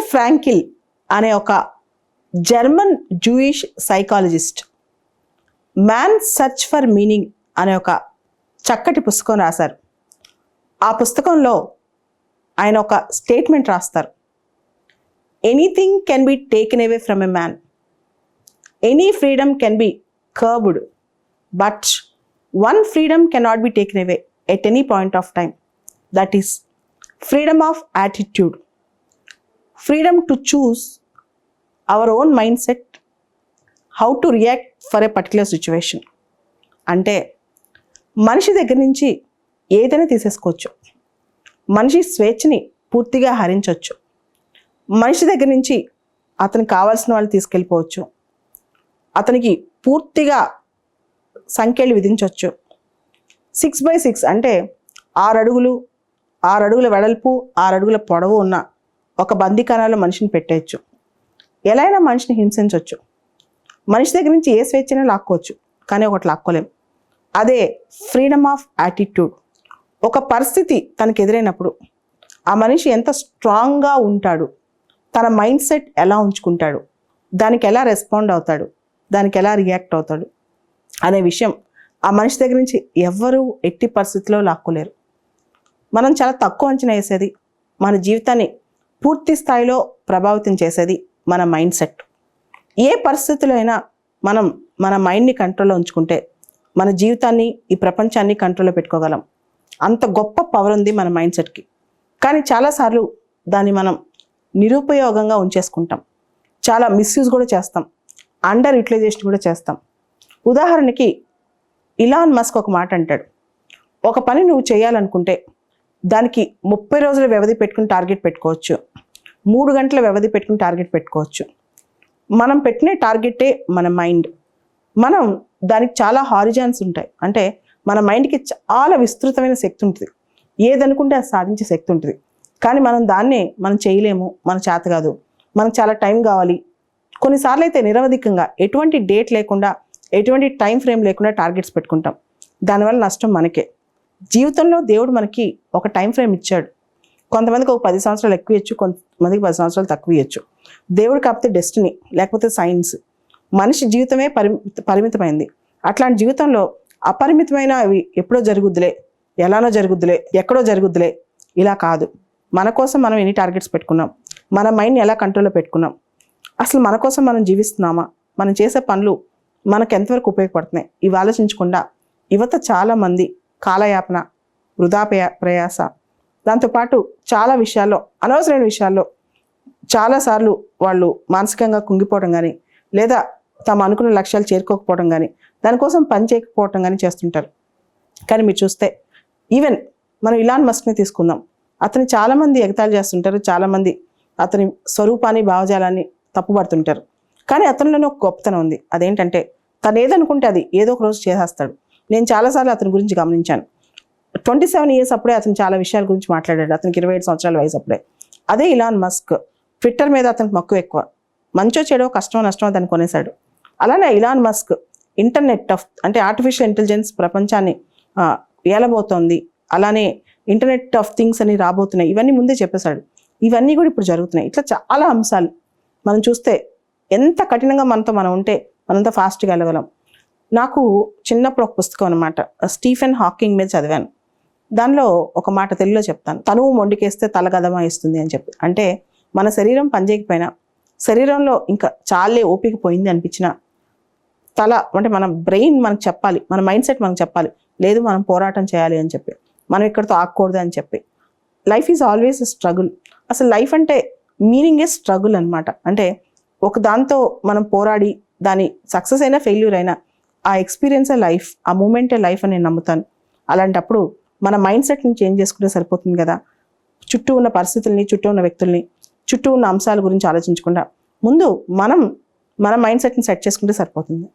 Frankl అనే ఒక German Jewish psychologist man search for meaning అనే ఒక చక్కటి పుస్తకం రాశారు. ఆ పుస్తకంలో ఆయన ఒక స్టేట్మెంట్ రాస్తారు. Anything can be taken away from a man, any freedom can be curbed, but one freedom cannot be taken away at any point of time, that is freedom of attitude, freedom to choose our own mind set, how to react for a particular situation. అంటే మనిషి దగ్గర నుంచి ఏదైనా తీసేసుకోవచ్చు, మనిషి స్వేచ్ఛని పూర్తిగా హరించవచ్చు, మనిషి దగ్గర నుంచి అతనికి కావాల్సిన వాళ్ళు తీసుకెళ్ళిపోవచ్చు, అతనికి పూర్తిగా సంఖ్యలు విధించవచ్చు. 6x6 అంటే 6 అడుగుల వెడల్పు 6 అడుగుల పొడవు ఉన్న ఒక బందీఖానాలో మనిషిని పెట్టేయచ్చు. ఎలా అయినా మనిషిని హింసించవచ్చు. మనిషి దగ్గర నుంచి ఏ స్వేచ్ఛనే లాక్కోవచ్చు, కానీ ఒకటి లాక్కోలేం. అదే ఫ్రీడమ్ ఆఫ్ యాటిట్యూడ్. ఒక పరిస్థితి తనకు ఎదురైనప్పుడు ఆ మనిషి ఎంత స్ట్రాంగ్గా ఉంటాడు, తన మైండ్ సెట్ ఎలా ఉంచుకుంటాడు, దానికి ఎలా రెస్పాండ్ అవుతాడు, దానికి ఎలా రియాక్ట్ అవుతాడు అనే విషయం ఆ మనిషి దగ్గర నుంచి ఎవ్వరూ ఎట్టి పరిస్థితిలో లాక్కోలేరు. మనం చాలా తక్కువ అంచనా వేసేది, మన జీవితాన్ని పూర్తి స్థాయిలో ప్రభావితం చేసేది మన మైండ్ సెట్. ఏ పరిస్థితుల్లో అయినా మనం మన మైండ్ని కంట్రోల్లో ఉంచుకుంటే మన జీవితాన్ని, ఈ ప్రపంచాన్ని కంట్రోల్లో పెట్టుకోగలం. అంత గొప్ప పవర్ ఉంది మన మైండ్ సెట్కి. కానీ చాలాసార్లు దాన్ని మనం నిరుపయోగంగా ఉంచేసుకుంటాం, చాలా మిస్యూజ్ కూడా చేస్తాం, అండర్ యూటిలైజేషన్ కూడా చేస్తాం. ఉదాహరణకి ఇలాన్ మస్క్ ఒక మాట అంటాడు, ఒక పని నువ్వు చేయాలనుకుంటే దానికి 30 రోజుల వ్యవధి పెట్టుకుని టార్గెట్ పెట్టుకోవచ్చు, 3 గంటల వ్యవధి పెట్టుకుని టార్గెట్ పెట్టుకోవచ్చు. మనం పెట్టిన టార్గెటే మన మైండ్. మనం దానికి చాలా హారిజాన్స్ ఉంటాయి. అంటే మన మైండ్కి చాలా విస్తృతమైన శక్తి ఉంటుంది, ఏదనుకుంటే అది సాధించే శక్తి ఉంటుంది. కానీ మనం చేయలేము, మన చేత కాదు, మనకు చాలా టైం కావాలి. కొన్నిసార్లు అయితే నిరవధికంగా ఎటువంటి డేట్ లేకుండా, ఎటువంటి టైం ఫ్రేమ్ లేకుండా టార్గెట్స్ పెట్టుకుంటాం. దానివల్ల నష్టం మనకే. జీవితంలో దేవుడు మనకి ఒక టైం ఫ్రేమ్ ఇచ్చాడు. కొంతమందికి ఒక 10 సంవత్సరాలు ఎక్కువ ఇవ్వచ్చు, కొంతమందికి 10 సంవత్సరాలు తక్కువ ఇవ్వచ్చు. దేవుడు కాకపోతే డెస్టినీ, లేకపోతే సైన్స్. మనిషి జీవితమే పరిమితమైంది. అట్లాంటి జీవితంలో అపరిమితమైన అవి ఎప్పుడో జరుగుద్దులే, ఎలానో జరుగుద్దులే, ఎక్కడో జరుగుద్దులే, ఇలా కాదు. మన కోసం మనం ఎన్ని టార్గెట్స్ పెట్టుకున్నాం, మన మైండ్ని ఎలా కంట్రోల్లో పెట్టుకున్నాం, అసలు మన కోసం మనం జీవిస్తున్నామా, మనం చేసే పనులు మనకు ఎంతవరకు ఉపయోగపడుతున్నాయి, ఇవి ఆలోచించకుండా యువత చాలామంది కాలయాపన, వృధా ప్రయాస, దాంతోపాటు చాలా విషయాల్లో, అనవసరమైన విషయాల్లో చాలాసార్లు వాళ్ళు మానసికంగా కుంగిపోవడం కానీ, లేదా తమ అనుకున్న లక్ష్యాలు చేరుకోకపోవడం కానీ, దానికోసం పని చేయకపోవడం కానీ చేస్తుంటారు. కానీ మీరు చూస్తే ఈవెన్ మనం ఇలాన్ మస్క్ని తీసుకుందాం, అతని చాలామంది ఎగతాళి చేస్తుంటారు, చాలామంది అతని స్వరూపాన్ని, భావజాలాన్ని తప్పుపడుతుంటారు. కానీ అతనిలోనే ఒక గొప్పతనం ఉంది. అదేంటంటే తను ఏదనుకుంటే అది ఏదో ఒక రోజు చేసేస్తాడు. నేను చాలాసార్లు అతని గురించి గమనించాను. 27 years అప్పుడే అతను చాలా విషయాల గురించి మాట్లాడాడు. అతనికి 27 సంవత్సరాల వయసు అప్పుడే. అదే ఇలాన్ మస్క్ ట్విట్టర్ మీద అతనికి మక్కువ ఎక్కువ. మంచో చెడో, కష్టమో నష్టమో దాన్ని కొనేశాడు. అలానే ఇలాన్ మస్క్ ఇంటర్నెట్ అంటే ఆర్టిఫిషియల్ ఇంటెలిజెన్స్ ప్రపంచాన్ని ఏలబోతోంది, అలానే ఇంటర్నెట్ ఆఫ్ థింగ్స్ అని రాబోతున్నాయి, ఇవన్నీ ముందే చెప్పేశాడు. ఇవన్నీ కూడా ఇప్పుడు జరుగుతున్నాయి. ఇట్లా చాలా అంశాలు మనం చూస్తే ఎంత కఠినంగా మనతో మనం ఉంటే మనంత ఫాస్ట్గా వెళ్ళగలం. నాకు చిన్నప్పుడు ఒక పుస్తకం అనమాట, స్టీఫెన్ హాకింగ్ మీద చదివాను. దానిలో ఒక మాట తెలుగులో చెప్తాను, తనువు మొండికేస్తే తల గదమా ఇస్తుంది అని చెప్పి. అంటే మన శరీరం పనిచేయకపోయినా, శరీరంలో ఇంకా చాలే ఓపిక పోయింది అనిపించిన తల అంటే మన బ్రెయిన్ మనకు చెప్పాలి, మన మైండ్ సెట్ మనకు చెప్పాలి, లేదు మనం పోరాటం చేయాలి అని చెప్పి, మనం ఇక్కడితో ఆగకూడదు అని చెప్పి. Life is always struggle. అసలు లైఫ్ అంటే మీనింగ్ ఏ స్ట్రగుల్ అనమాట. అంటే ఒక దాంతో మనం పోరాడి దాని సక్సెస్ అయినా ఫెయిల్యూర్ అయినా ఆ ఎక్స్పీరియన్సే లైఫ్, ఆ మూమెంటే లైఫ్ అని నేను నమ్ముతాను. అలాంటప్పుడు మన మైండ్ సెట్ని చేంజ్ చేసుకుంటే సరిపోతుంది కదా. చుట్టూ ఉన్న పరిస్థితుల్ని, చుట్టూ ఉన్న వ్యక్తుల్ని, చుట్టూ ఉన్న అంశాల గురించి ఆలోచించకుండా ముందు మనం మన మైండ్ సెట్ని సెట్ చేసుకుంటే సరిపోతుంది.